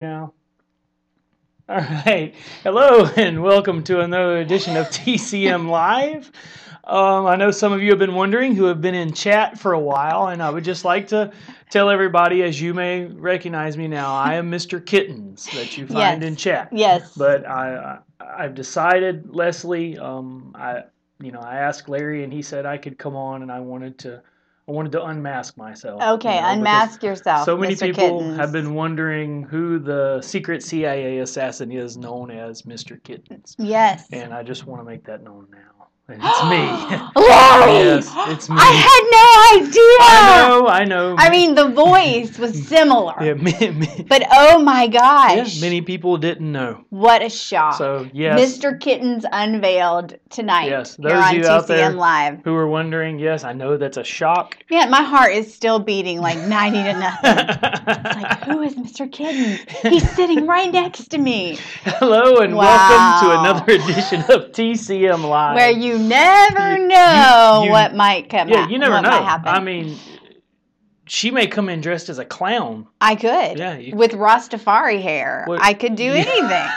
Now, all right. Hello and welcome to another edition of TCM Live. I know some of you have been wondering who have been in chat for a while, and I would just like to tell everybody, as you may recognize me now, I am Mr. Kittens that you find in Yes. chat. Yes. But I've decided, Leslie. I asked Larry, and he said I could come on, and I wanted to unmask myself. Okay, Because unmask yourself, so many Mr. people Kittens. have been wondering who the secret CIA assassin is known as Mr. Kittens. Yes. And I just want to make that known now. And it's me. Larry! Yes, it's me. I had no idea! I know. I mean, the voice was similar. Yeah, but oh my gosh. Yeah, many people didn't know. What a shock. So, yes. Mr. Kittens unveiled tonight. Yes, here those on of you TCM out there Live. who are wondering, yes, I know that's a shock. Man, my heart is still beating like 90 to nothing. It's like, who is Mr. Kittens? He's sitting right next to me. Hello and welcome to another edition of TCM Live. Where you never know what might come Yeah, you never know. Might happen. I mean, she may come in dressed as a clown. I could. Yeah. With Rastafari hair. I could do anything.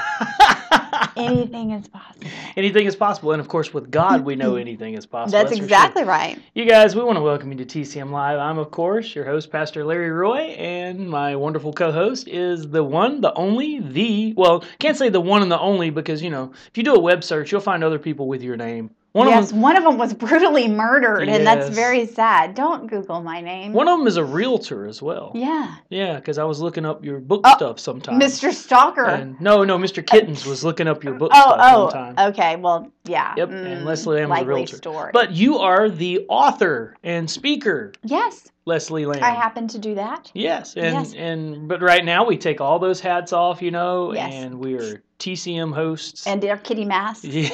Anything is possible. Anything is possible. And of course, with God, we know anything is possible. That's exactly right. You guys, we want to welcome you to TCM Live. I'm, of course, your host, Pastor Larry Roy, and my wonderful co-host is the one, the only, well, can't say the one and the only because, if you do a web search, you'll find other people with your name. One of them was brutally murdered, and that's very sad. Don't Google my name. One of them is a realtor as well. Yeah. Yeah, because I was looking up your book stuff sometimes. Mr. Stalker. And no, Mr. Kittens was looking up your book stuff sometime. Okay, well, yeah. Yep, and Leslie Lamb was a realtor. Story. But you are the author and speaker. Yes. Leslie Lamb. I happen to do that. Yes, but right now we take all those hats off, and we are TCM hosts. And our kitty masks. Yeah.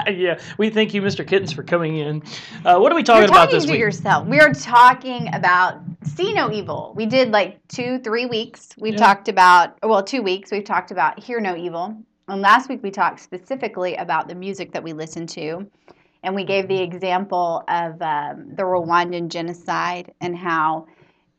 Yeah, we thank you, Mr. Kittens, for coming in. What are we talking about this week? You're talking to yourself. We are talking about See No Evil. We did like 2-3 weeks. We've talked about, 2 weeks. We've talked about Hear No Evil. And last week we talked specifically about the music that we listen to. And we gave the example of the Rwandan genocide and how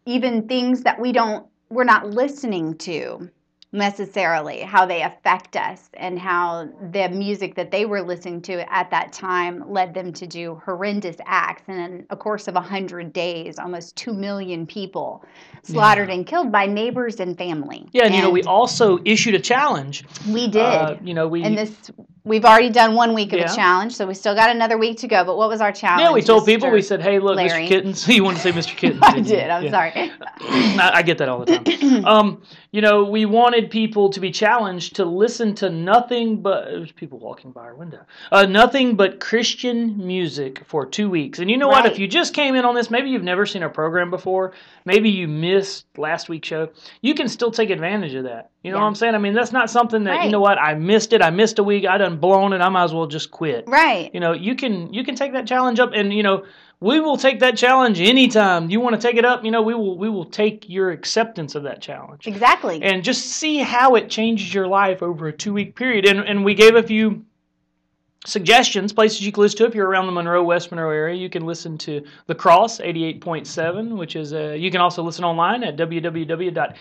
even things that we're not listening to necessarily, how they affect us and how the music that they were listening to at that time led them to do horrendous acts. And in a course of 100 days, almost 2 million people slaughtered and killed by neighbors and family. Yeah, and we also issued a challenge. We did. And we've already done 1 week of a challenge, so we still got another week to go. But what was our challenge? Yeah, we told people, we said, hey, look, Larry. Mr. Kittens. You want to say Mr. Kittens? I did. I'm sorry. I get that all the time. We wanted people to be challenged to listen to nothing but, there's people walking by our window, nothing but Christian music for 2 weeks. And you know what? If you just came in on this, maybe you've never seen our program before, maybe you missed last week's show, you can still take advantage of that. You know what I'm saying? I mean, that's not something that, you know what, I missed it, I missed a week, I done blown it, I might as well just quit. Right. You can take that challenge up, and we will take that challenge anytime. You want to take it up, we will take your acceptance of that challenge. Exactly. And just see how it changes your life over a 2-week period. And we gave a few suggestions, places you can listen to if you're around the Monroe, West Monroe area. You can listen to The Cross 88.7, which is you can also listen online at www.kbmq.org.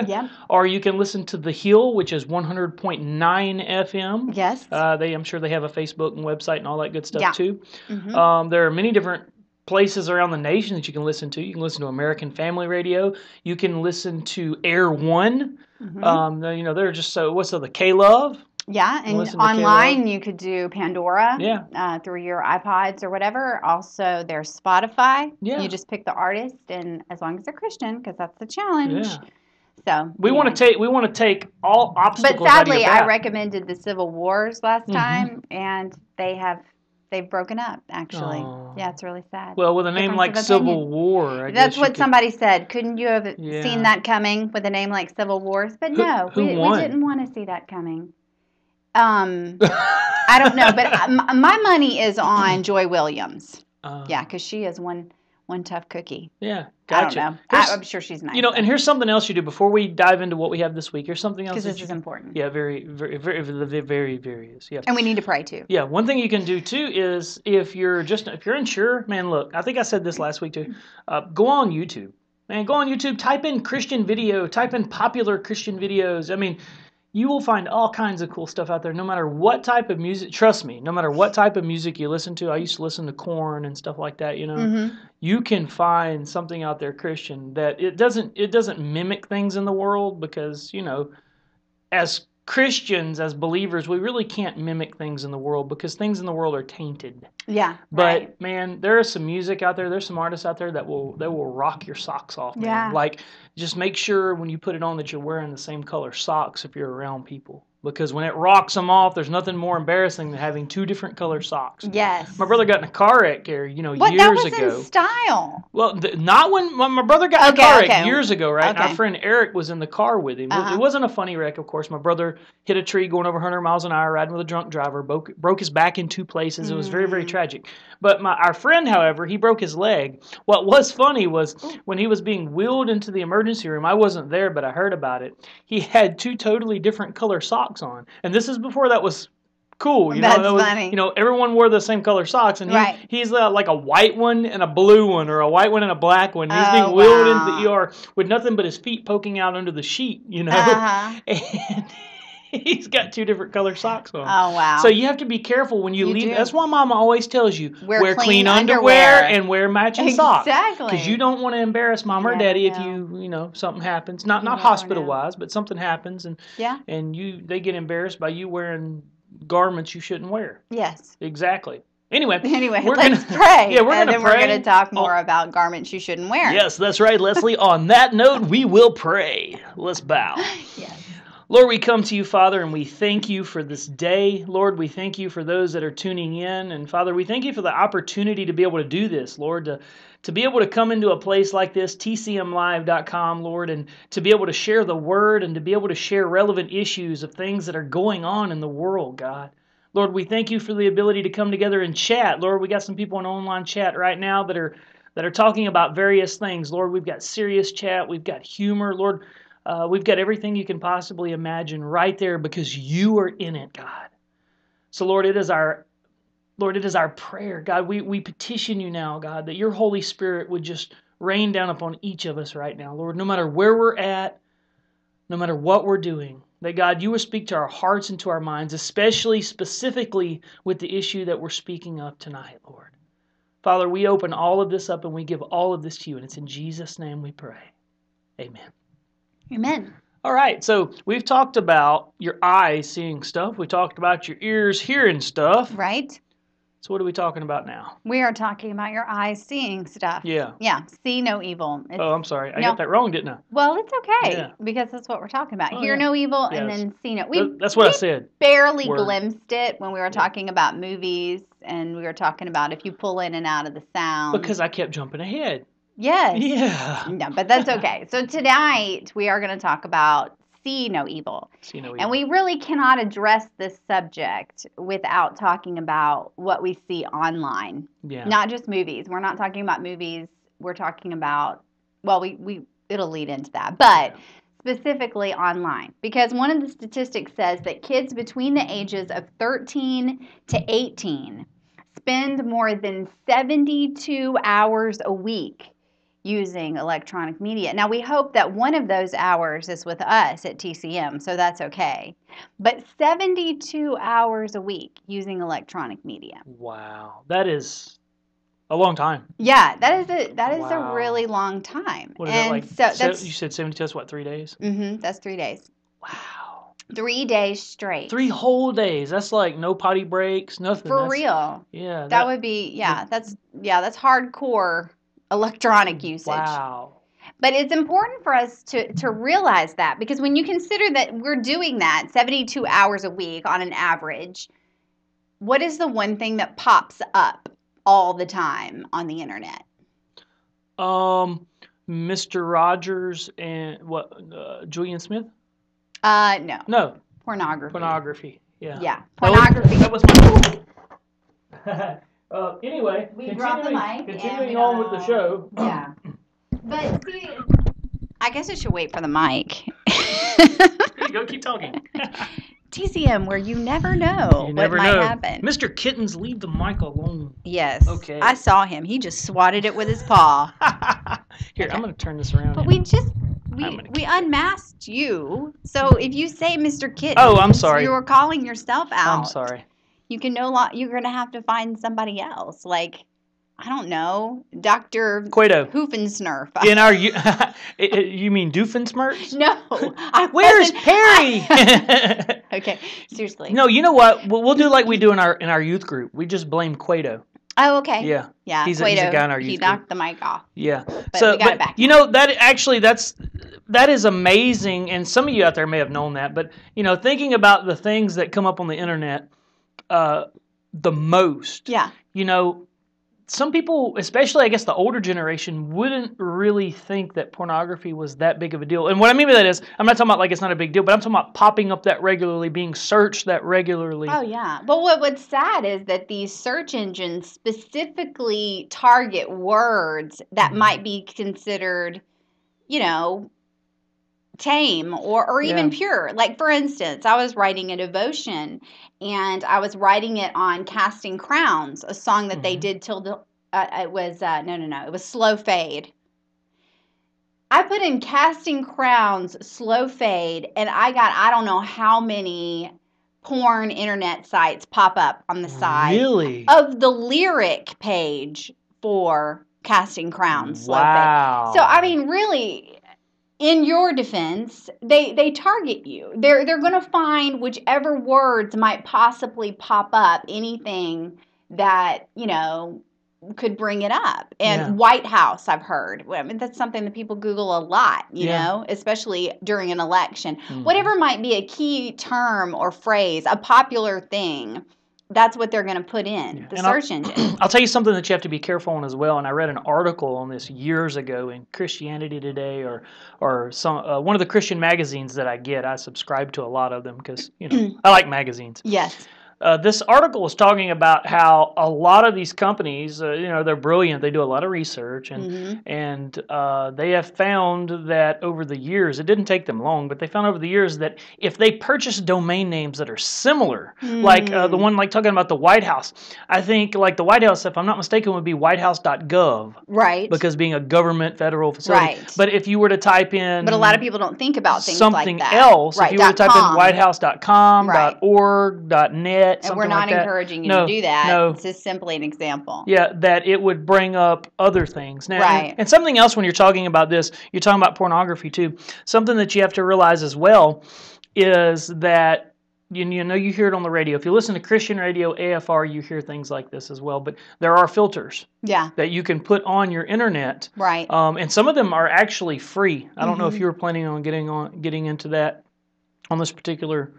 Yeah. Or you can listen to The Hill, which is 100.9 FM. Yes. I'm sure they have a Facebook and website and all that good stuff too. Mm-hmm. There are many different places around the nation that you can listen to. You can listen to American Family Radio. You can listen to Air One. Mm-hmm. They're just the K-Love. Yeah, and online you could do Pandora through your iPods or whatever. Also, there's Spotify. Yeah. You just pick the artist, and as long as they're Christian, because that's the challenge. Yeah. So we want to take all obstacles. But sadly, I recommended the Civil Wars last time, and they've broken up. Actually, yeah, it's really sad. Well, with a name like Civil War, that's what somebody said. Couldn't you have seen that coming with a name like Civil Wars? But no, we didn't want to see that coming. I don't know, but my money is on Joy Williams. Because she is one tough cookie. Yeah, gotcha. I don't know. I'm sure she's nice. And here's something else you do before we dive into what we have this week. Here's something else. Because this is important. Yeah, very, very, very, very, very is. Yeah. And we need to pray too. Yeah, one thing you can do too is if you're unsure, man, look, I think I said this last week too. Go on YouTube. Man, go on YouTube, type in Christian video, type in popular Christian videos. I mean, you will find all kinds of cool stuff out there, no matter what type of music. Trust me, no matter what type of music you listen to. I used to listen to Korn and stuff like that, you know. Mm-hmm. You can find something out there, Christian, that it doesn't mimic things in the world, because, you know, as Christians, as believers, we really can't mimic things in the world, because things in the world are tainted. Yeah. But right. man, there is some music out there. There's some artists out there that will rock your socks off, man. Yeah. Like, just make sure when you put it on that you're wearing the same color socks if you're around people, because when it rocks them off, there's nothing more embarrassing than having two different color socks. Yes. My brother got in a car wreck here, you know, What? years That was ago. in style. Well, not when my brother got in a car wreck years ago, right? And Okay. our friend Eric was in the car with him. Uh-huh. It wasn't a funny wreck, of course. My brother hit a tree going over 100 miles an hour, riding with a drunk driver, broke his back in 2 places. It was very, very tragic. But our friend, however, he broke his leg. What was funny was when he was being wheeled into the emergency room, I wasn't there, but I heard about it. He had 2 totally different color socks on. And this is before that was cool. You That's know, that was, funny. you know, everyone wore the same color socks, and Right. he's like a white one and a blue one, or a white one and a black one. He's Oh, being wheeled into wow. the ER with nothing but his feet poking out under the sheet, you know. Uh-huh. And he's got 2 different color socks on. Oh, wow. So you have to be careful when you You leave. do. That's why Mama always tells you, Wear clean clean underwear underwear. and wear matching socks. Exactly. Because you don't want to embarrass Mom or You Daddy never if you know, something happens. Not never hospital-wise, but something happens, and Yeah. they get embarrassed by you wearing garments you shouldn't wear. Yes. Exactly. Anyway, Anyway, we're let's gonna pray. Yeah, we're and gonna then pray. we're going to talk more about garments you shouldn't wear. Yes, that's right, Leslie. On that note, we will pray. Let's bow. Yes. Lord, we come to you, Father, and we thank you for this day. Lord, we thank you for those that are tuning in. And Father, we thank you for the opportunity to be able to do this, Lord, to be able to come into a place like this, tcmlive.com, Lord, and to be able to share the word and to be able to share relevant issues of things that are going on in the world, God. Lord, we thank you for the ability to come together and chat. Lord, we got some people in online chat right now that are talking about various things. Lord, we've got serious chat. We've got humor. Lord, we've got everything you can possibly imagine right there because you are in it, God. So, Lord, it is our prayer, God. We petition you now, God, that your Holy Spirit would just rain down upon each of us right now, Lord, no matter where we're at, no matter what we're doing, that, God, you would speak to our hearts and to our minds, especially specifically with the issue that we're speaking of tonight, Lord. Father, we open all of this up and we give all of this to you, and it's in Jesus' name we pray. Amen. Amen. All right, so we've talked about your eyes seeing stuff. We talked about your ears hearing stuff. Right? So what are we talking about now? We are talking about your eyes seeing stuff. Yeah. Yeah. See no evil. It's, Oh, I'm sorry. I no. got that wrong, didn't I? Well, it's okay Yeah. because that's what we're talking about. Oh, Hear yeah. no evil and Yes. then see no. We That's what I said. barely Word. glimpsed it when we were talking about movies and we were talking about if you pull in and out of the sound. Because I kept jumping ahead. Yes. Yeah. No, but that's okay. So tonight we are going to talk about see no evil. See no evil. And we really cannot address this subject without talking about what we see online. Yeah. Not just movies. We're not talking about movies. We're talking about, well, it'll lead into that, but specifically online. Because one of the statistics says that kids between the ages of 13 to 18 spend more than 72 hours a week using electronic media. Now, we hope that one of those hours is with us at TCM, so that's okay. But 72 hours a week using electronic media. Wow. That is a long time. Yeah, that is a Wow. really long time. What is and that like? so that's You said 72, that's what, 3 days? that's 3 days. Wow. 3 days straight. 3 whole days. That's like no potty breaks, nothing. For That's, real. Yeah. That would be that's hardcore electronic usage. Wow. But it's important for us to realize that because when you consider that we're doing that 72 hours a week on an average, what is the one thing that pops up all the time on the internet? Mr. Rogers and Julian Smith? No. No, Pornography. pornography. Yeah. Yeah. Pornography. That was my. Anyway, We brought the mic and continuing we on with the show. Yeah. But see, I guess I should wait for the mic. Here you go, keep talking. TCM, where you never know You what never might know. happen. Mr. Kittens, leave the mic alone. Yes. Okay. I saw him. He just swatted it with his paw. Here, Okay. I'm going to turn this around. But I'm we gonna unmasked you. So if you say Mr. Kittens, Oh, I'm sorry. you are calling yourself out. I'm sorry. You can you're going to have to find somebody else. Like, I don't know, Dr. Quato. Hoofensnurf. In our, you mean Doofenshmirtz? No. Where's Perry? Okay, seriously. No, you know what? We'll do like we do in our youth group. We just blame Quato. Oh, okay. Yeah. Yeah. He's a Quato, guy in our youth he group. knocked the mic off. Yeah. But we got it back. You know, that is amazing, and some of you out there may have known that, but you know, thinking about the things that come up on the internet the most. Yeah. You know, some people, especially I guess the older generation, wouldn't really think that pornography was that big of a deal. And what I mean by that is, I'm not talking about like it's not a big deal, but I'm talking about popping up that regularly, being searched that regularly. Oh, yeah. But what's sad is that these search engines specifically target words that might be considered, you know, tame or even pure. Like, for instance, I was writing a devotion, and I was writing it on Casting Crowns, a song that they did till the it was Slow Fade. I put in Casting Crowns Slow Fade, and I got I don't know how many porn internet sites pop up on the side Really? of the lyric page for Casting Crowns Slow Wow. Fade. So I mean, really, in your defense, they target you. They're going to find whichever words might possibly pop up, anything that, you know, could bring it up. And White House, I've heard. I mean, that's something that people Google a lot, you know, especially during an election. Whatever might be a key term or phrase, a popular thing, that's what they're going to put in the search engine. I'll tell you something that you have to be careful on as well. And I read an article on this years ago in Christianity Today or some one of the Christian magazines that I get. I subscribe to a lot of them because, you know, I like magazines. Yes. This article was talking about how a lot of these companies, you know, they're brilliant. They do a lot of research, and they have found that over the years, it didn't take them long, but they found over the years that if they purchase domain names that are similar, like the one like talking about the White House, I think like the White House, if I'm not mistaken, would be whitehouse.gov. Right. Because being a government federal facility. Right. But if you were to type in... But a lot of people don't think about things something like that. else, right. if you were to type in whitehouse.com, .org, .net, and we're not encouraging you to do that. No. It's just simply an example. Yeah, that it would bring up other things. Now, right. And something else when you're talking about this, you're talking about pornography too. Something that you have to realize as well is that, you know, you hear it on the radio. If you listen to Christian radio, AFR, you hear things like this as well. But there are filters that you can put on your internet. Right. And some of them are actually free. I don't know if you were planning on getting into that on this particular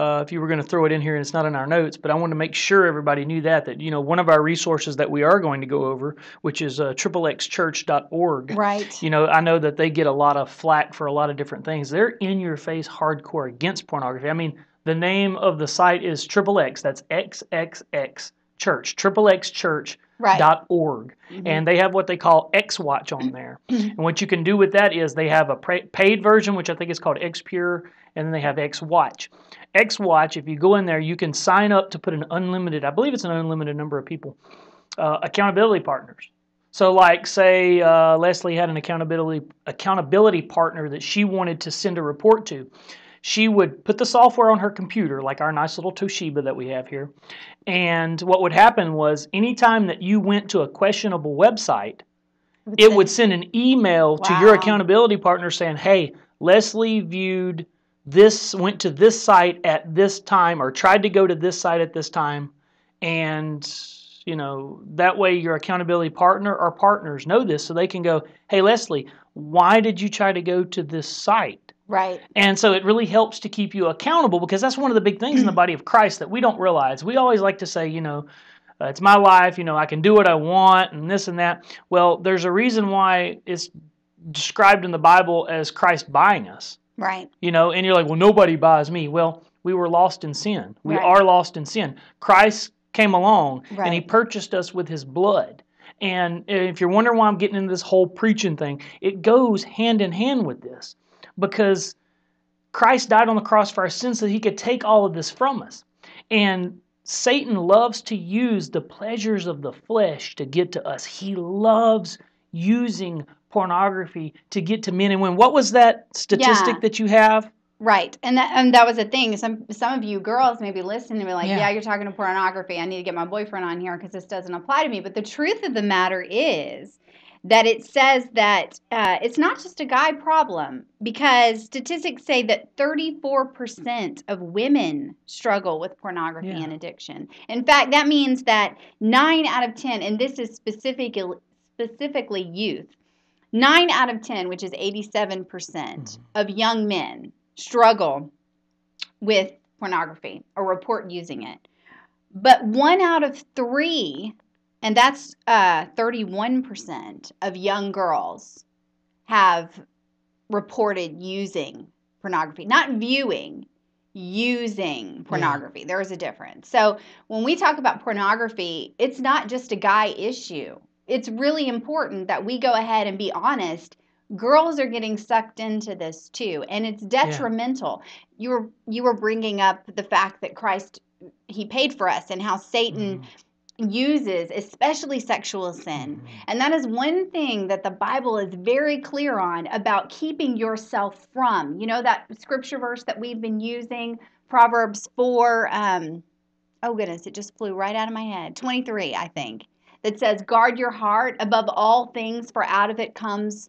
if you were going to throw it in here, and it's not in our notes, but I wanted to make sure everybody knew that, you know, one of our resources that we are going to go over, which is xxchurch.org. Right. You know, I know that they get a lot of flack for a lot of different things. They're in your face hardcore against pornography. I mean, the name of the site is XXX. That's XXX Church. XXXchurch.org. And they have what they call X-Watch on there. And what you can do with that is they have a paid version, which I think is called XPure, and then they have X-Watch. X-Watch, if you go in there, you can sign up to put an unlimited, I believe it's an unlimited number of people, accountability partners. So like, say, Leslie had an accountability partner that she wanted to send a report to. She would put the software on her computer, like our nice little Toshiba that we have here. And what would happen was anytime that you went to a questionable website, it would send an email to your accountability partner saying, hey, Leslie viewed this, went to this site at this time, or tried to go to this site at this time. And, you know, that way your accountability partner or partners know this, so they can go, hey, Leslie, why did you try to go to this site? Right. And so it really helps to keep you accountable, because that's one of the big things in the body of Christ that we don't realize. We always like to say, you know, it's my life, you know, I can do what I want and this and that. Well, there's a reason why it's described in the Bible as Christ buying us. Right. You know, and you're like, well, nobody buys me. Well, we were lost in sin. We are lost in sin. Christ came along and he purchased us with his blood. And if you're wondering why I'm getting into this whole preaching thing, it goes hand in hand with this. Because Christ died on the cross for our sins so that he could take all of this from us. And Satan loves to use the pleasures of the flesh to get to us. He loves using pornography to get to men and women. What was that statistic that you have? Right. And that was a thing. Some of you girls may be listening and be like, yeah, you're talking to pornography. I need to get my boyfriend on here because this doesn't apply to me. But the truth of the matter is that it says that it's not just a guy problem, because statistics say that 34% of women struggle with pornography and addiction. In fact, that means that 9 out of 10, and this is specifically youth, 9 out of 10, which is 87% of young men, struggle with pornography or report using it. But 1 out of 3, and that's 31% of young girls, have reported using pornography. Not viewing, using pornography. There is a difference. So when we talk about pornography, it's not just a guy issue. It's really important that we go ahead and be honest. Girls are getting sucked into this too, and it's detrimental. You were bringing up the fact that Christ, he paid for us, and how Satan uses especially sexual sin. And that is one thing that the Bible is very clear on about keeping yourself from. You know that scripture verse that we've been using, Proverbs 4, oh goodness, it just flew right out of my head, 23, I think, that says, guard your heart above all things, for out of it comes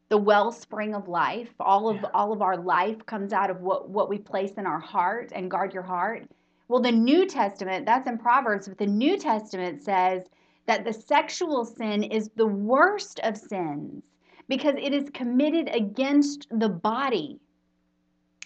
the wellspring of life. All of our life comes out of what we place in our heart, and guard your heart. Well, the New Testament, that's in Proverbs, but the New Testament says that the sexual sin is the worst of sins because it is committed against the body.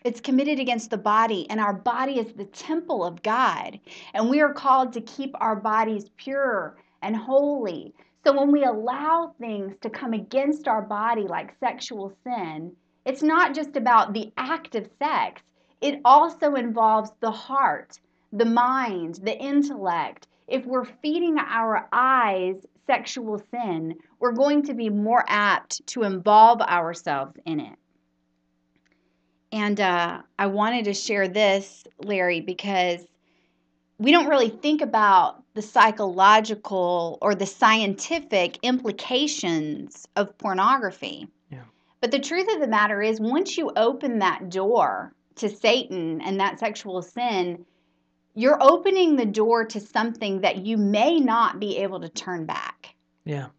It's committed against the body, and our body is the temple of God, and we are called to keep our bodies pure and holy. So when we allow things to come against our body like sexual sin, it's not just about the act of sex. It also involves the heart, the mind, the intellect. If we're feeding our eyes sexual sin, we're going to be more apt to involve ourselves in it. And I wanted to share this, Larry, because we don't really think about the psychological or the scientific implications of pornography. Yeah. But the truth of the matter is, once you open that door to Satan and that sexual sin, you're opening the door to something that you may not be able to turn back. Yeah.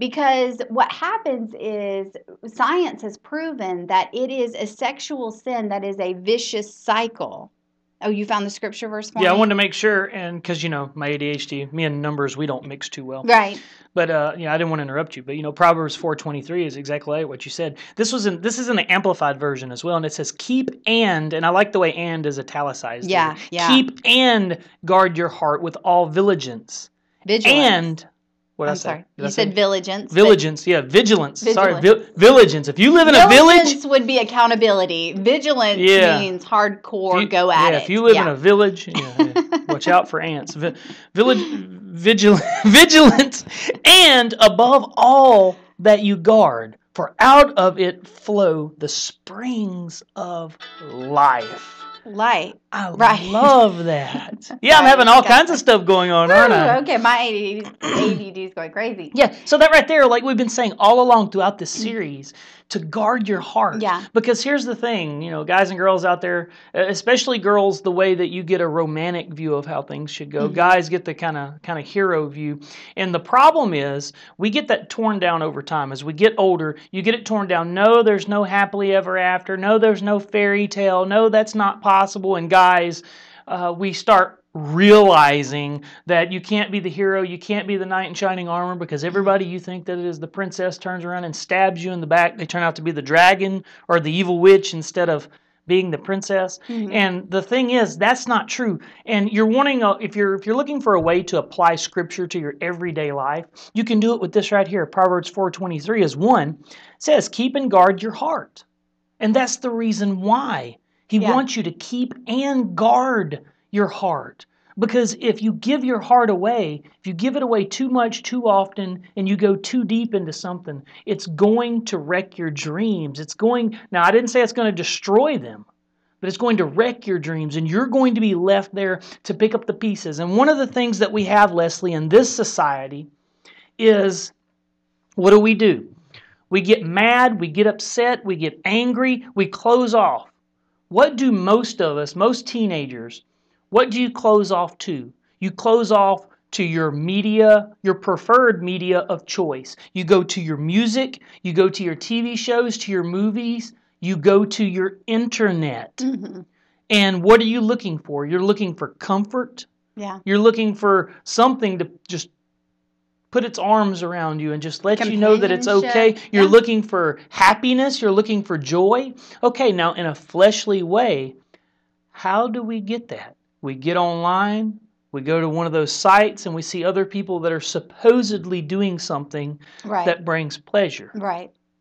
Because what happens is, science has proven that it is a sexual sin that is a vicious cycle. Oh, you found the scripture verse for me? Yeah, I wanted to make sure, and because, my ADHD, me and numbers, we don't mix too well. Right. But, I didn't want to interrupt you. But, Proverbs 4:23 is exactly like what you said. This is in the Amplified version as well, and it says, keep and I like the way and is italicized. Yeah. Keep and guard your heart with all vigilance. And... I'm sorry. You said vigilance. Vigilance, yeah. Vigilance. Sorry, vigilance. If you live in a village... Vigilance would be accountability. Vigilance means hardcore, go at it. Yeah, if you live in a village, watch out for ants. Vigilance, and above all that you guard, for out of it flow the springs of life. I love that. Yeah, I'm having all kinds of stuff going on, aren't I? Okay, my ADD is going crazy. Yeah, so that right there, like we've been saying all along throughout this series, to guard your heart. Yeah. Because here's the thing, guys and girls out there, especially girls, the way that you get a romantic view of how things should go. Mm-hmm. Guys get the kind of hero view. And the problem is, we get that torn down over time. As we get older, you get it torn down. No, there's no happily ever after. No, there's no fairy tale. No, that's not possible. And guys, we start realizing that you can't be the hero, you can't be the knight in shining armor, because everybody you think that it is the princess turns around and stabs you in the back. They turn out to be the dragon or the evil witch instead of being the princess. Mm-hmm. And the thing is, that's not true. And you're wanting, if you're looking for a way to apply scripture to your everyday life, you can do it with this right here. Proverbs 4:23 is one. It says, keep and guard your heart. And that's the reason why. He wants you to keep and guard your heart. Because if you give your heart away, if you give it away too much, too often, and you go too deep into something, it's going to wreck your dreams. Now, I didn't say it's going to destroy them, but it's going to wreck your dreams, and you're going to be left there to pick up the pieces. And one of the things that we have, Leslie, in this society is, what do? We get mad, we get upset, we get angry, we close off. What do most of us, most teenagers, what do you close off to? You close off to your media, your preferred media of choice. You go to your music, you go to your TV shows, to your movies, you go to your internet. Mm-hmm. And what are you looking for? You're looking for comfort. Yeah. You're looking for something to just put its arms around you and just let you know that it's okay. You're looking for happiness. You're looking for joy. Okay, now in a fleshly way, how do we get that? We get online, we go to one of those sites, and we see other people that are supposedly doing something that brings pleasure.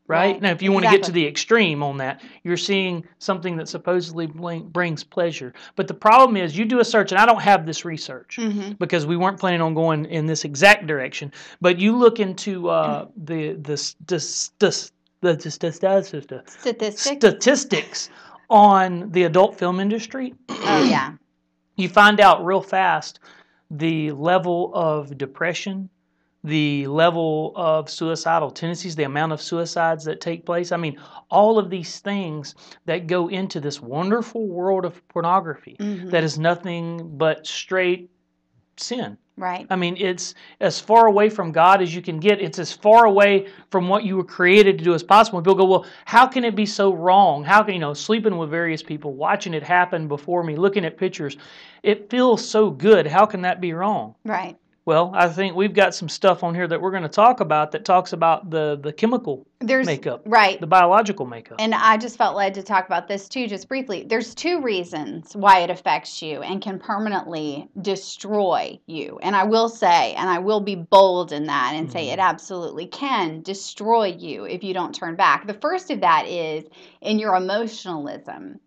Right? Now, if you want to get to the extreme on that, you're seeing something that supposedly brings pleasure. But the problem is, you do a search, and I don't have this research because we weren't planning on going in this exact direction. But you look into the statistics on the adult film industry. Oh, yeah. You find out real fast the level of depression, the level of suicidal tendencies, the amount of suicides that take place. I mean, all of these things that go into this wonderful world of pornography that is nothing but straight sin. Right. I mean, it's as far away from God as you can get. It's as far away from what you were created to do as possible. And people go, well, how can it be so wrong? How can, sleeping with various people, watching it happen before me, looking at pictures, it feels so good. How can that be wrong? Right. Well, I think we've got some stuff on here that we're going to talk about that talks about the chemical makeup, the biological makeup. And I just felt led to talk about this too, just briefly. There's two reasons why it affects you and can permanently destroy you. And I will say, and I will be bold in that and say it absolutely can destroy you if you don't turn back. The first of that is in your emotionalism.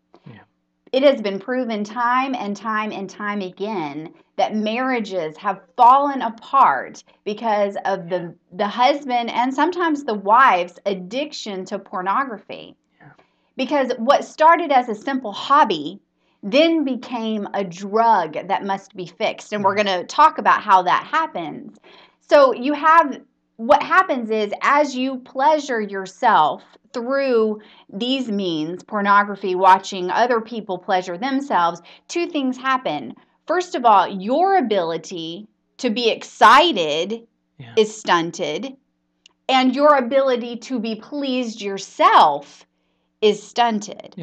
It has been proven time and time and time again that marriages have fallen apart because of the husband and sometimes the wife's addiction to pornography. Because what started as a simple hobby then became a drug that must be fixed. And we're going to talk about how that happens. So what happens is, as you pleasure yourself through these means, pornography, watching other people pleasure themselves, two things happen. First of all, your ability to be excited is stunted, and your ability to be pleased yourself is stunted.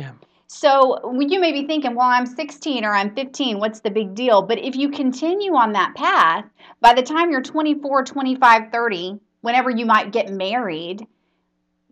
So you may be thinking, well, I'm 16 or I'm 15, what's the big deal? But if you continue on that path, by the time you're 24, 25, 30, whenever you might get married,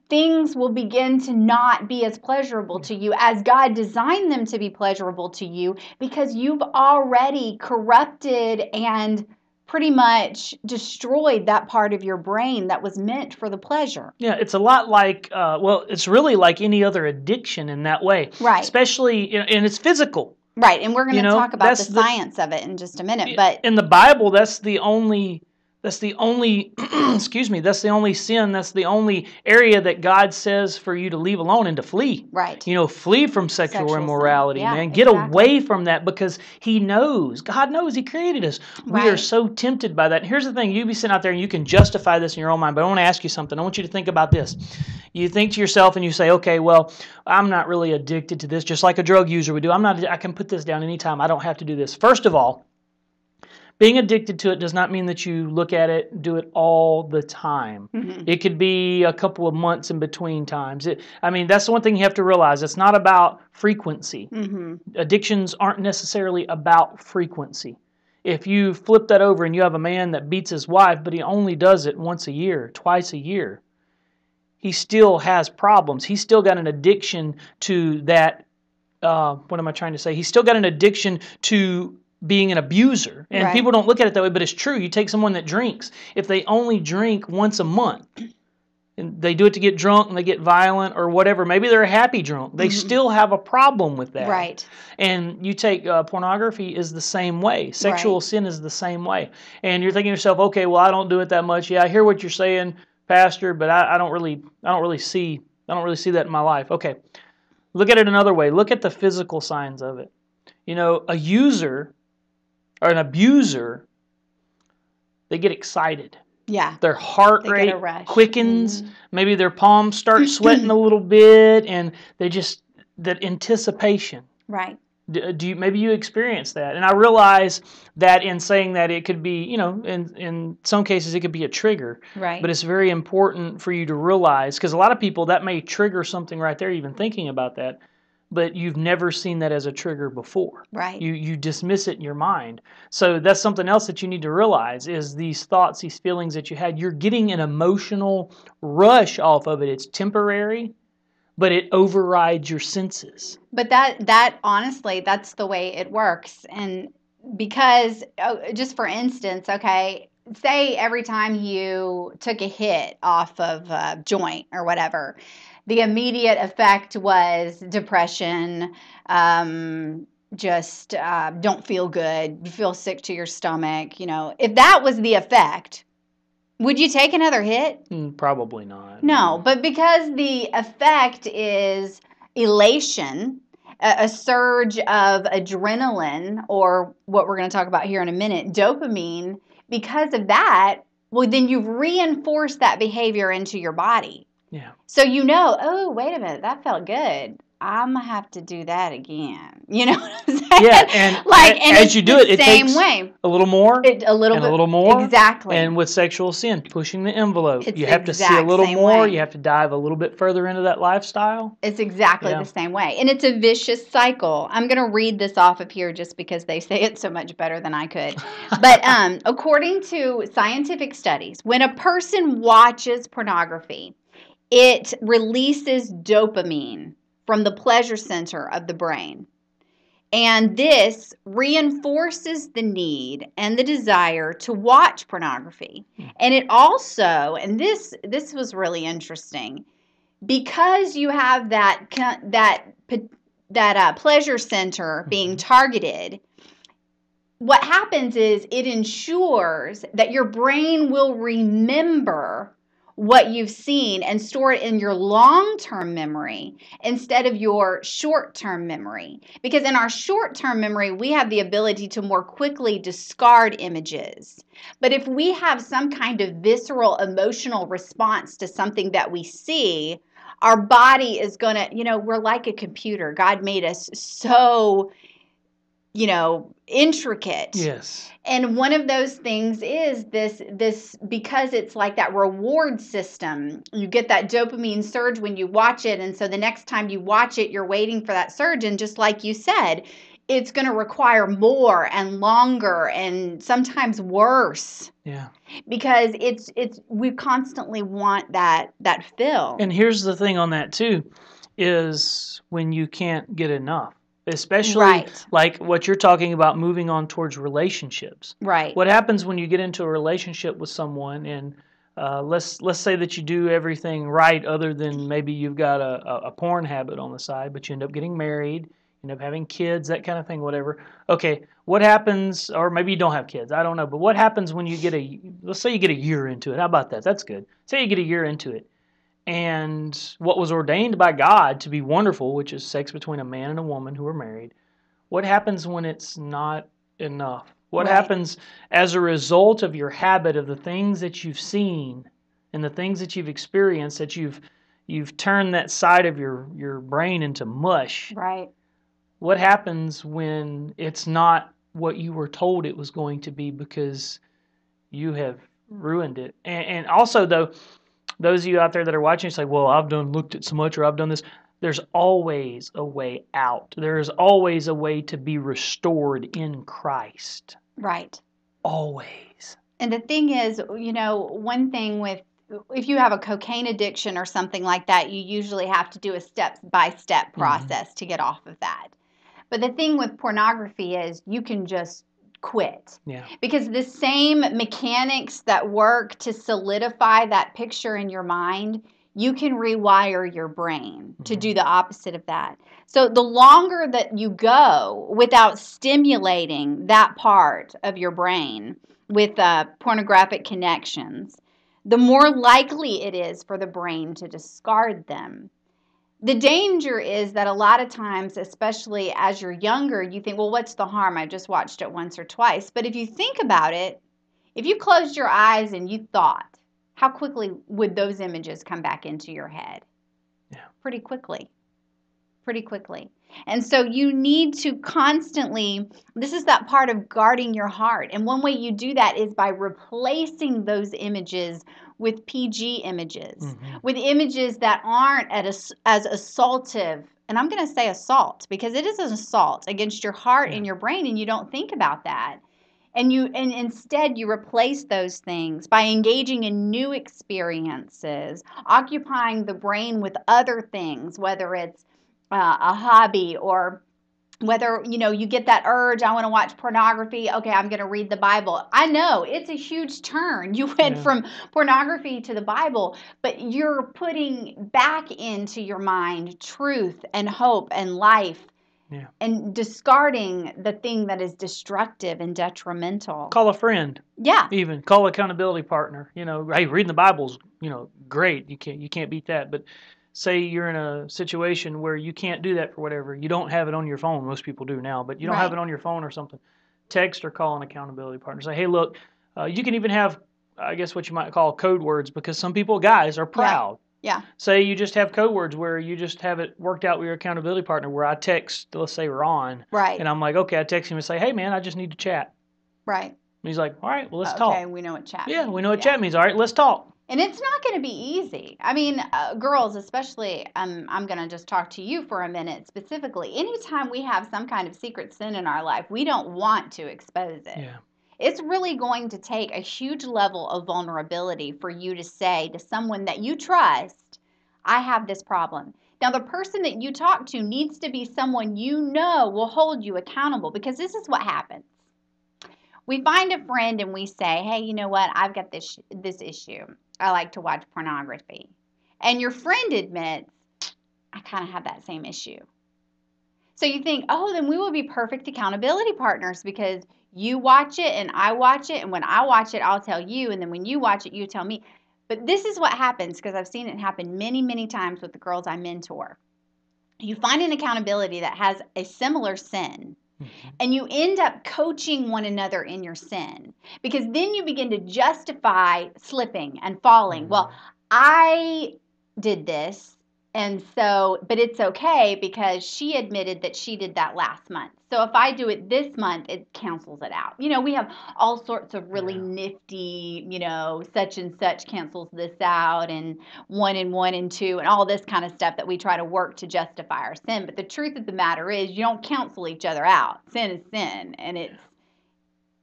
things will begin to not be as pleasurable to you as God designed them to be pleasurable to you, because you've already corrupted and pretty much destroyed that part of your brain that was meant for the pleasure. Yeah, it's a lot like, it's really like any other addiction in that way. Right. Especially, and it's physical. Right, and we're going to talk about the science of it in just a minute. But in the Bible, that's the only excuse me, that's the only sin, that's the only area that God says for you to leave alone and to flee. Right. Flee from sexual immorality, man. Get away from that, because God knows He created us. We are so tempted by that. And here's the thing, you be sitting out there and you can justify this in your own mind, but I want to ask you something. I want you to think about this. You think to yourself and you say, okay, well, I'm not really addicted to this, just like a drug user would do. I can put this down anytime. I don't have to do this. First of all, being addicted to it does not mean that you look at it and do it all the time. It could be a couple of months in between times. That's the one thing you have to realize. It's not about frequency. Addictions aren't necessarily about frequency. If you flip that over and you have a man that beats his wife, but he only does it once a year, twice a year, he still has problems. He's still got an addiction to that. What am I trying to say? He's still got an addiction to being an abuser. And people don't look at it that way, but it's true. You take someone that drinks. If they only drink once a month, and they do it to get drunk and they get violent or whatever, maybe they're a happy drunk. They still have a problem with that. Right. And you take pornography is the same way. Sexual sin is the same way. And you're thinking to yourself, okay, well, I don't do it that much. Yeah, I hear what you're saying, Pastor, but I don't really see that in my life. Okay. Look at it another way. Look at the physical signs of it. You know, a user or an abuser, they get excited. Yeah. Their heart They get rate a rush. quickens. Mhm. Maybe their palms start sweating a little bit, and they just, that anticipation. Right. Maybe you experience that? And I realize that in saying that, it could be, you know, in some cases it could be a trigger. Right. But it's very important for you to realize, because a lot of people, that may trigger something right there, even thinking about that, but you've never seen that as a trigger before. Right. You dismiss it in your mind. So that's something else that you need to realize, is these thoughts, these feelings that you had, you're getting an emotional rush off of it. It's temporary, but it overrides your senses. But that honestly, that's the way it works. And because, just for instance, okay, say every time you took a hit off of a joint or whatever, the immediate effect was depression, just don't feel good, you feel sick to your stomach. You know, if that was the effect, would you take another hit? Probably not. No, but because the effect is elation, a surge of adrenaline, or what we're going to talk about here in a minute, dopamine, because of that, well, then you've reinforced that behavior into your body. Yeah. So you know, oh, wait a minute, that felt good. I'm going to have to do that again. You know what I'm saying? Yeah, and as you do it, it takes a little more, a little more. Exactly. And with sexual sin, pushing the envelope. It's you have to see a little more. You have to dive a little bit further into that lifestyle. It's exactly the same way. And it's a vicious cycle. I'm going to read this off of here just because they say it so much better than I could. But according to scientific studies, when a person watches pornography, it releases dopamine from the pleasure center of the brain. And this reinforces the need and the desire to watch pornography. And it also, and this was really interesting, because you have that pleasure center being targeted, what happens is it ensures that your brain will remember what you've seen and store it in your long-term memory instead of your short-term memory. Because in our short-term memory, we have the ability to more quickly discard images. But if we have some kind of visceral emotional response to something that we see, our body is going to, you know, we're like a computer. God made us so, you know, intricate. Yes. And one of those things is this because it's like that reward system. You get that dopamine surge when you watch it, and so the next time you watch it, you're waiting for that surge, and just like you said, it's going to require more and longer and sometimes worse. Yeah. Because it's we constantly want that fill. And here's the thing on that too, is when you can't get enough. Especially like what you're talking about, moving on towards relationships. Right. What happens when you get into a relationship with someone, and let's say that you do everything right, other than maybe you've got a porn habit on the side, but you end up getting married, you end up having kids, that kind of thing, whatever. Okay, what happens, or maybe you don't have kids, I don't know, but what happens when you get let's say you get a year into it. How about that? That's good. Say you get a year into it. And what was ordained by God to be wonderful, which is sex between a man and a woman who are married, what happens when it's not enough? What happens as a result of your habit of the things that you've seen and the things that you've experienced, that you've turned that side of your brain into mush? Right. What happens when it's not what you were told it was going to be, because you have ruined it? And also, though, those of you out there that are watching, it's like, well, I've looked at so much, or I've done this. There's always a way out. There is always a way to be restored in Christ. Right. Always. And the thing is, you know, one thing with, if you have a cocaine addiction or something like that, you usually have to do a step-by-step process to get off of that. But the thing with pornography is you can just quit. Yeah. Because the same mechanics that work to solidify that picture in your mind, you can rewire your brain to do the opposite of that. So the longer that you go without stimulating that part of your brain with pornographic connections, the more likely it is for the brain to discard them. The danger is that a lot of times, especially as you're younger, you think, well, what's the harm? I just watched it once or twice. But if you think about it, if you closed your eyes and you thought, how quickly would those images come back into your head? Yeah. Pretty quickly. Pretty quickly. And so you need to constantly, this is that part of guarding your heart. And one way you do that is by replacing those images with PG images, with images that aren't as assaultive. And I'm going to say assault because it is an assault against your heart and your brain, and you don't think about that. And instead you replace those things by engaging in new experiences, occupying the brain with other things, whether it's a hobby, or whether you get that urge, I want to watch pornography, okay, I'm going to read the Bible. I know it's a huge turn. You went from pornography to the Bible, but you're putting back into your mind truth and hope and life. Yeah. And discarding the thing that is destructive and detrimental. Call a friend. Yeah. Even call an accountability partner. Hey, reading the Bible's, great. You can't beat that. But say you're in a situation where you can't do that for whatever. You don't have it on your phone. Most people do now, but you don't have it on your phone or something. Text or call an accountability partner. Say, hey, look, you can even have, I guess, what you might call code words, because some people, guys, are proud. Yeah. Say you just have code words where you just have it worked out with your accountability partner, where I text, let's say Ron. Right. And I'm like, okay, I text him and say, hey, man, I just need to chat. Right. And he's like, all right, well, let's talk. Okay, we know what chat means. Yeah, we know what chat means. All right, let's talk. And it's not going to be easy. I mean, girls especially, I'm going to just talk to you for a minute specifically. Anytime we have some kind of secret sin in our life, we don't want to expose it. Yeah. It's really going to take a huge level of vulnerability for you to say to someone that you trust, I have this problem. Now, the person that you talk to needs to be someone will hold you accountable, because this is what happens. We find a friend and we say, hey, you know what? I've got this issue. I like to watch pornography. And your friend admits, I kind of have that same issue. So you think, oh, then we will be perfect accountability partners, because you watch it and I watch it. And when I watch it, I'll tell you. And then when you watch it, you tell me. But this is what happens, because I've seen it happen many, many times with the girls I mentor. You find an accountability that has a similar sin, and you end up coaching one another in your sin, because then you begin to justify slipping and falling. Well, I did this, and so, but it's okay because she admitted that she did that last month. So if I do it this month, it cancels it out. We have all sorts of really nifty, such and such cancels this out, and 1 and 1 and 2 and all this kind of stuff that we try to work to justify our sin. But the truth of the matter is, you don't cancel each other out. Sin is sin, and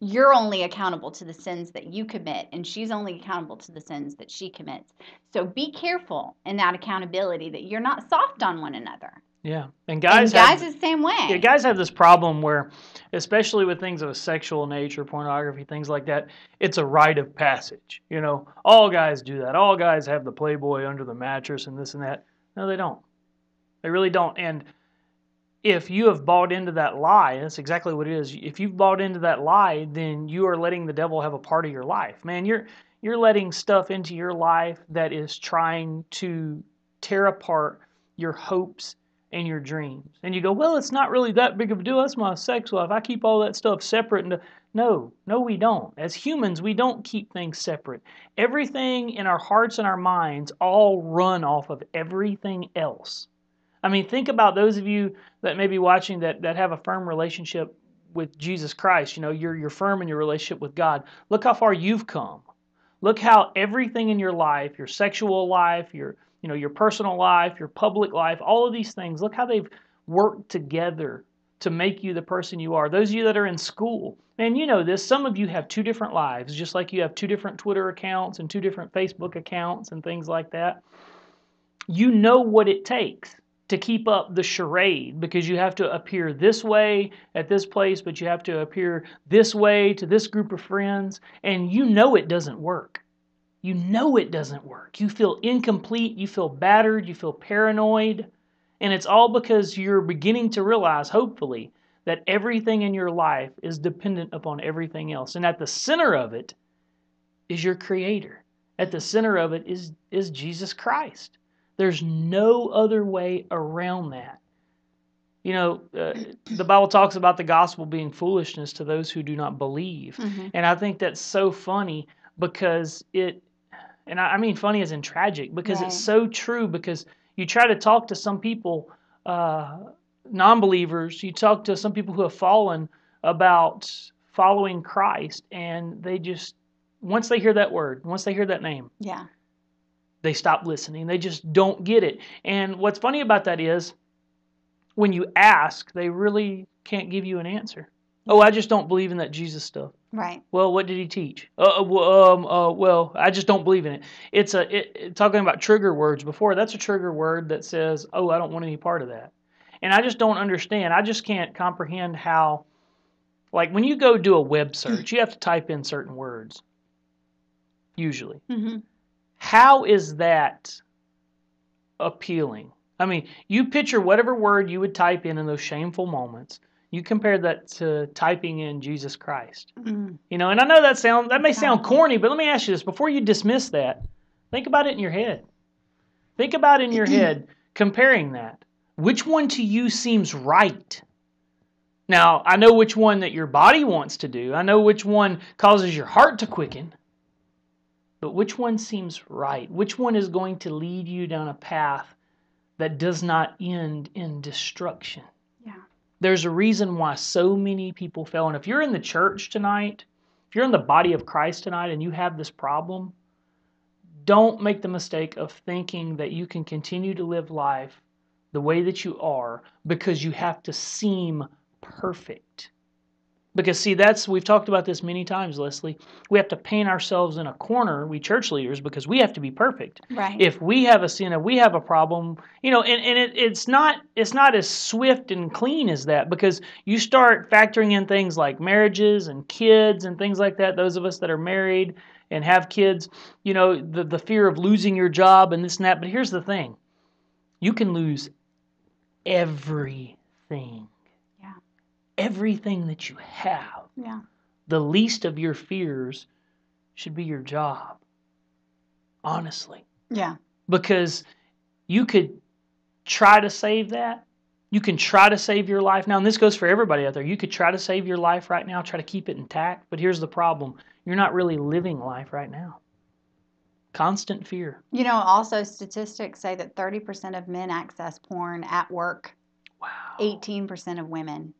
you're only accountable to the sins that you commit, and she's only accountable to the sins that she commits. So be careful in that accountability that you're not soft on one another. Yeah. And guys the same way. Yeah, guys have this problem where, especially with things of a sexual nature, pornography, things like that, it's a rite of passage. All guys do that. All guys have the Playboy under the mattress and this and that. No, they don't. They really don't. And if you have bought into that lie, that's exactly what it is. If you've bought into that lie, then you are letting the devil have a part of your life. Man, you're letting stuff into your life that is trying to tear apart your hopes and your dreams. And you go, well, it's not really that big of a deal. That's my sex life. I keep all that stuff separate. No, we don't. As humans, we don't keep things separate. Everything in our hearts and our minds all run off of everything else. I mean, think about those of you that may be watching that have a firm relationship with Jesus Christ. You're firm in your relationship with God. Look how far you've come. Look how everything in your life, your sexual life, your personal life, your public life, all of these things, look how they've worked together to make you the person you are. Those of you that are in school, and you know this, some of you have 2 different lives, just like you have 2 different Twitter accounts and 2 different Facebook accounts and things like that. You know what it takes to keep up the charade, because you have to appear this way at this place, but you have to appear this way to this group of friends, and you know it doesn't work. You know it doesn't work. You feel incomplete, you feel battered, you feel paranoid, and it's all because you're beginning to realize, hopefully, that everything in your life is dependent upon everything else. And at the center of it is your Creator. At the center of it is Jesus Christ. There's no other way around that. You know, the Bible talks about the gospel being foolishness to those who do not believe. Mm-hmm. And I think that's so funny because and I mean funny as in tragic, because it's so true. Because you try to talk to some people, non-believers, you talk to some people who have fallen about following Christ, and they just, once they hear that word, once they hear that name, they stop listening. They just don't get it. And what's funny about that is, when you ask, they really can't give you an answer. Oh, I just don't believe in that Jesus stuff. Right. Well, what did he teach? Well, I just don't believe in it. It's talking about trigger words before. That's a trigger word that says, oh, I don't want any part of that. And I just don't understand. I just can't comprehend how, like when you go do a web search, you have to type in certain words, usually. Mm-hmm. How is that appealing? I mean, you picture whatever word you would type in those shameful moments. You compare that to typing in Jesus Christ. Mm-hmm. You know, and I know that may sound corny, but let me ask you this. Before you dismiss that, think about it in your head. Think about it in your head, comparing that. Which one to you seems right? Now, I know which one that your body wants to do. I know which one causes your heart to quicken. But which one seems right? Which one is going to lead you down a path that does not end in destruction? Yeah. There's a reason why so many people fail. And if you're in the church tonight, if you're in the body of Christ tonight and you have this problem, don't make the mistake of thinking that you can continue to live life the way that you are because you have to seem perfect. Because see, we've talked about this many times, Leslie. We have to paint ourselves in a corner, we church leaders, because we have to be perfect. Right. If we have a sin, if we have a problem, you know, and it's not as swift and clean as that, because you start factoring in things like marriages and kids and things like that. Those of us that are married and have kids, you know, the fear of losing your job and this and that. But here's the thing. You can lose everything. Everything that you have. Yeah. The least of your fears should be your job. Honestly. Yeah. Because you could try to save that. You can try to save your life now. And this goes for everybody out there. You could try to save your life right now, try to keep it intact. But here's the problem. You're not really living life right now. Constant fear. You know, also statistics say that 30% of men access porn at work. Wow. 18% of women.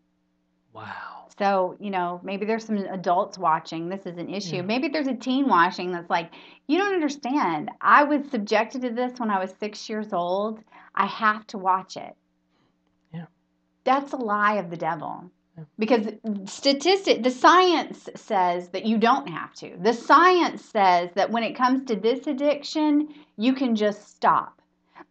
Wow. So, you know, maybe there's some adults watching. This is an issue. Yeah. Maybe there's a teen watching that's like, you don't understand. I was subjected to this when I was 6 years old. I have to watch it. Yeah. That's a lie of the devil. Yeah. Because the science says that you don't have to. The science says that when it comes to this addiction, you can just stop.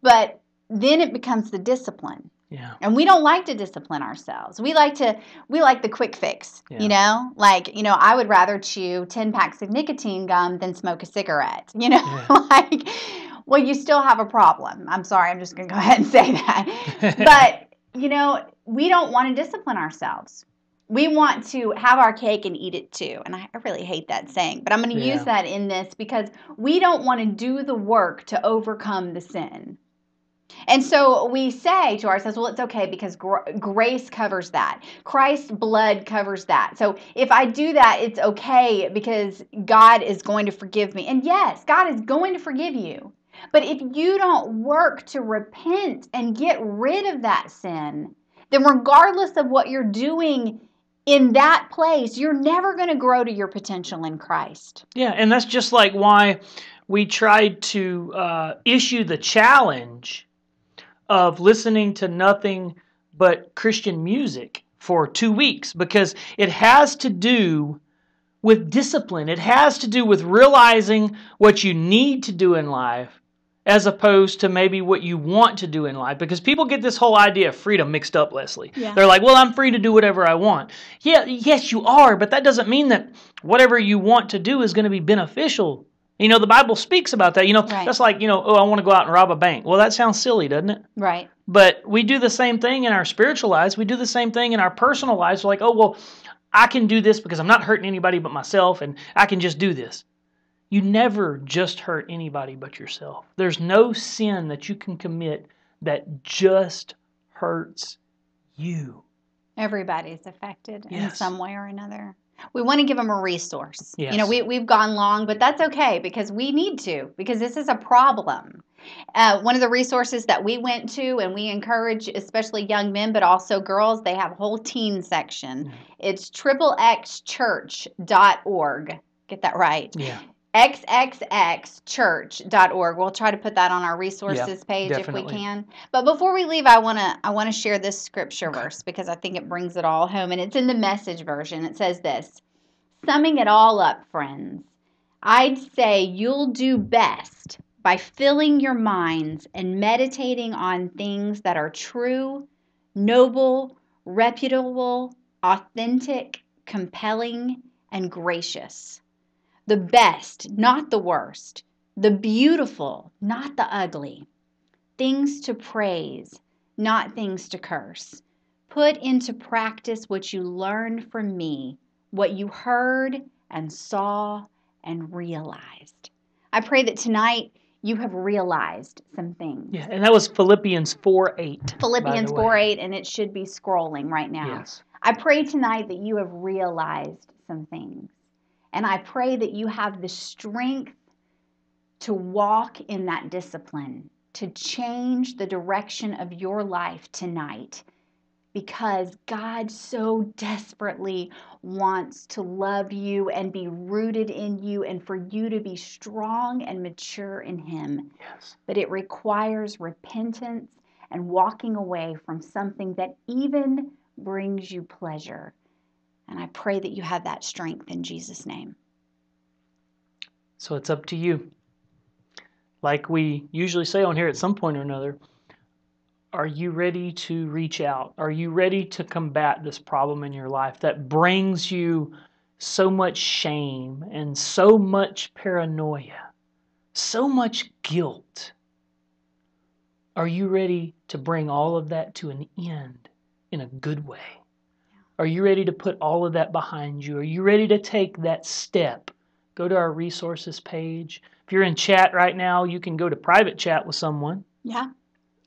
But then it becomes the discipline. Yeah. And we don't like to discipline ourselves. We like the quick fix, you know? Like, you know, I would rather chew 10 packs of nicotine gum than smoke a cigarette, you know? Like, well, you still have a problem. I'm sorry, I'm just going to go ahead and say that. But, you know, we don't want to discipline ourselves. We want to have our cake and eat it too. And I really hate that saying, but I'm going to use that in this because we don't want to do the work to overcome the sin. And so we say to ourselves, well, it's okay because grace covers that. Christ's blood covers that. So if I do that, it's okay because God is going to forgive me. And yes, God is going to forgive you. But if you don't work to repent and get rid of that sin, then regardless of what you're doing in that place, you're never going to grow to your potential in Christ. Yeah, and that's just like why we tried to issue the challenge of listening to nothing but Christian music for 2 weeks, because it has to do with discipline. It has to do with realizing what you need to do in life as opposed to maybe what you want to do in life. Because people get this whole idea of freedom mixed up, Leslie. Yeah. They're like, well, I'm free to do whatever I want. Yeah, yes, you are, but that doesn't mean that whatever you want to do is going to be beneficial. You know, the Bible speaks about that. You know, that's like, you know, oh, I want to go out and rob a bank. Well, that sounds silly, doesn't it? Right. But we do the same thing in our spiritual lives. We do the same thing in our personal lives. We're like, oh, well, I can do this because I'm not hurting anybody but myself, and I can just do this. You never just hurt anybody but yourself. There's no sin that you can commit that just hurts you. Everybody's affected in Yes. some way or another. We want to give them a resource. Yes. You know, we've gone long, but that's okay because we need to, because this is a problem. One of the resources that we went to, and we encourage especially young men, but also girls, they have a whole teen section. Yeah. It's xxchurch.org. Get that right. Yeah. xxxchurch.org. We'll try to put that on our resources page definitely. if we can. But before we leave, I want to share this scripture verse because I think it brings it all home, and it's in the Message version. It says this: summing it all up, friends, I'd say you'll do best by filling your minds and meditating on things that are true, noble, reputable, authentic, compelling, and gracious. The best, not the worst. The beautiful, not the ugly. Things to praise, not things to curse. Put into practice what you learned from me, what you heard and saw and realized. I pray that tonight you have realized some things. Yeah, and that was Philippians 4:8. Philippians 4:8, and it should be scrolling right now. Yes. I pray tonight that you have realized some things. And I pray that you have the strength to walk in that discipline, to change the direction of your life tonight, because God so desperately wants to love you and be rooted in you and for you to be strong and mature in Him. Yes. But it requires repentance and walking away from something that even brings you pleasure. And I pray that you have that strength in Jesus' name. So it's up to you. Like we usually say on here at some point or another, are you ready to reach out? Are you ready to combat this problem in your life that brings you so much shame and so much paranoia, so much guilt? Are you ready to bring all of that to an end in a good way? Are you ready to put all of that behind you? Are you ready to take that step? Go to our resources page. If you're in chat right now, you can go to private chat with someone. Yeah,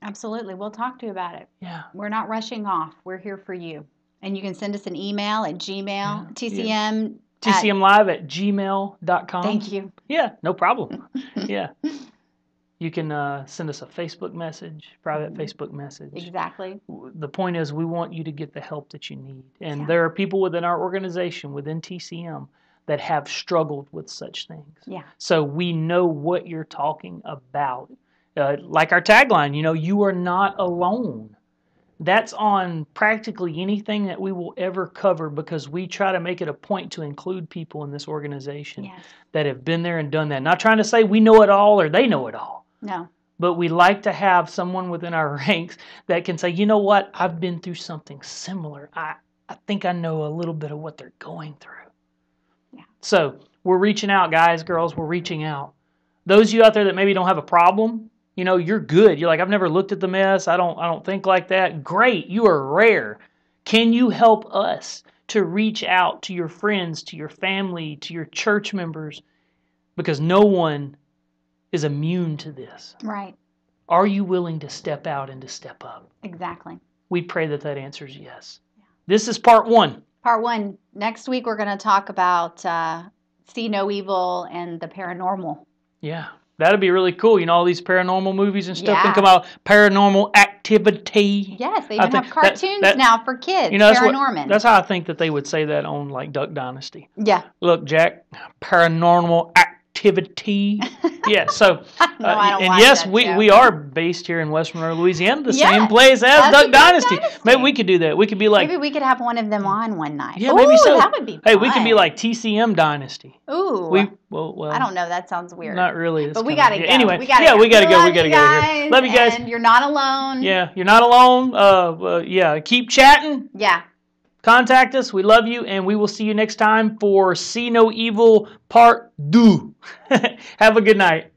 absolutely. We'll talk to you about it. Yeah. We're not rushing off. We're here for you. And you can send us an email at Gmail, TCM. TCMlive@gmail.com. Thank you. Yeah, no problem. Yeah. You can send us a Facebook message, private Facebook message. Exactly. The point is we want you to get the help that you need. And Yeah. there are people within our organization, within TCM, that have struggled with such things. Yeah. So we know what you're talking about. Like our tagline, you are not alone. That's on practically anything that we will ever cover because we try to make it a point to include people in this organization Yes. that have been there and done that. Not trying to say we know it all or they know it all. No. But we like to have someone within our ranks that can say, you know what, I've been through something similar. I think I know a little bit of what they're going through. Yeah. So we're reaching out, guys, girls, we're reaching out. Those of you out there that maybe don't have a problem, you're good. You're like, I've never looked at the mess. I don't think like that. Great. You are rare. Can you help us to reach out to your friends, to your family, to your church members? Because no one is immune to this. Right. Are you willing to step out and to step up? Exactly. We pray that answers yes. Yeah. This is part 1. Part 1. Next week, we're going to talk about See No Evil and the paranormal. Yeah. That'd be really cool. All these paranormal movies and stuff Yeah. can come out. Paranormal Activity. Yes, they even have cartoons now for kids. Paranorman. That's how I think that they would say that on like Duck Dynasty. Yeah. Look, Jack, Paranormal Activity. Yeah, so, No, I don't and watch yes, that we show. are based here in West Monroe, Louisiana, the Yes, same place as that's Duck the Duck Dynasty. Dynasty. Maybe we could do that. We could be like, Maybe we could have one of them on one night. yeah, maybe so. That would be fun. Hey, we could be like TCM Dynasty. Ooh. Well, I don't know. That sounds weird. Not really. But we gotta go. Anyway, we gotta yeah, go. we gotta go. Love We gotta you go guys, here. Love you guys. And you're not alone. Yeah, you're not alone. Yeah, keep chatting. Yeah. Contact us. We love you, and we will see you next time for See No Evil Part 2. Have a good night.